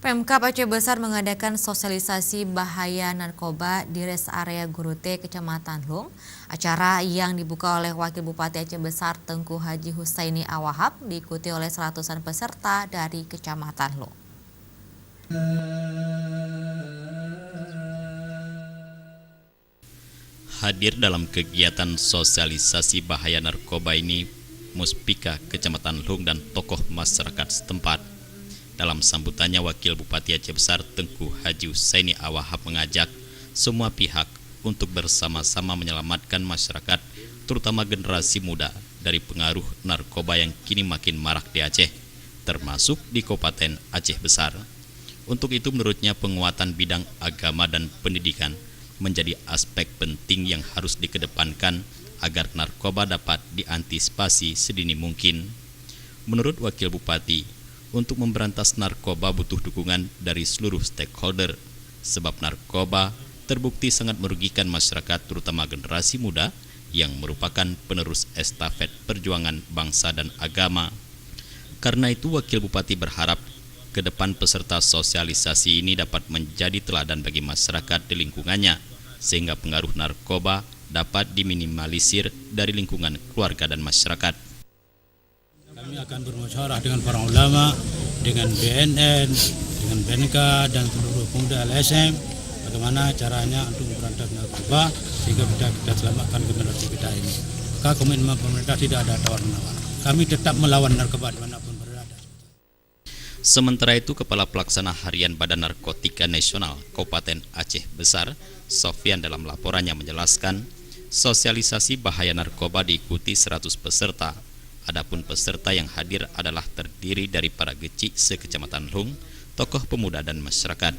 Pemkab Aceh Besar mengadakan sosialisasi bahaya narkoba di res area Gurute, Kecamatan Lung. Acara yang dibuka oleh Wakil Bupati Aceh Besar Tengku Haji Husaini Awahab diikuti oleh seratusan peserta dari Kecamatan Lung. Hadir dalam kegiatan sosialisasi bahaya narkoba ini Muspika Kecamatan Lung dan tokoh masyarakat setempat. Dalam sambutannya, Wakil Bupati Aceh Besar Tengku Haji Husaini Awahab mengajak semua pihak untuk bersama-sama menyelamatkan masyarakat, terutama generasi muda, dari pengaruh narkoba yang kini makin marak di Aceh, termasuk di Kabupaten Aceh Besar. Untuk itu menurutnya penguatan bidang agama dan pendidikan menjadi aspek penting yang harus dikedepankan agar narkoba dapat diantisipasi sedini mungkin. Menurut Wakil Bupati, untuk memberantas narkoba butuh dukungan dari seluruh stakeholder, sebab narkoba terbukti sangat merugikan masyarakat, terutama generasi muda yang merupakan penerus estafet perjuangan bangsa dan agama. Karena itu, Wakil Bupati berharap ke depan peserta sosialisasi ini dapat menjadi teladan bagi masyarakat di lingkungannya, sehingga pengaruh narkoba dapat diminimalisir dari lingkungan keluarga dan masyarakat. Kami akan bermusyawarah dengan para ulama, dengan BNN, dengan BNK, dan seluruh pemuda LSM, bagaimana caranya untuk memberantas narkoba sehingga kita selamatkan generasi kita ini. Maka komitmen pemerintah tidak ada tawar-menawar. Kami tetap melawan narkoba dimanapun berada. Sementara itu, Kepala Pelaksana Harian Badan Narkotika Nasional Kabupaten Aceh Besar, Sofyan, dalam laporannya menjelaskan sosialisasi bahaya narkoba diikuti 100 peserta. Adapun peserta yang hadir adalah terdiri dari para geci se-Kecamatan Lung, tokoh pemuda dan masyarakat.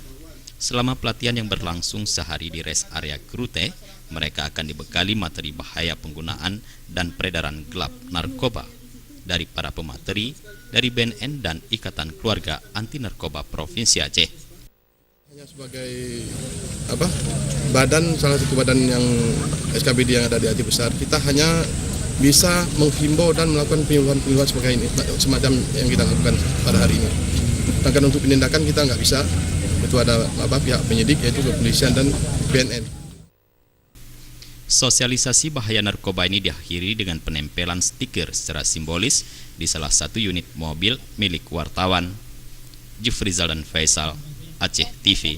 Selama pelatihan yang berlangsung sehari di res area Gurute, mereka akan dibekali materi bahaya penggunaan dan peredaran gelap narkoba dari para pemateri dari BNN dan Ikatan Keluarga Anti Narkoba Provinsi Aceh. Hanya sebagai badan, salah satu badan yang SKBD yang ada di Aceh Besar, kita hanya bisa menghimbau dan melakukan penyuluhan sebagai ini, semacam yang kita lakukan pada hari ini. Sedangkan untuk penindakan kita nggak bisa, itu ada pihak penyidik yaitu kepolisian dan BNN. Sosialisasi bahaya narkoba ini diakhiri dengan penempelan stiker secara simbolis di salah satu unit mobil milik wartawan. Jufrizal dan Faisal, Aceh TV.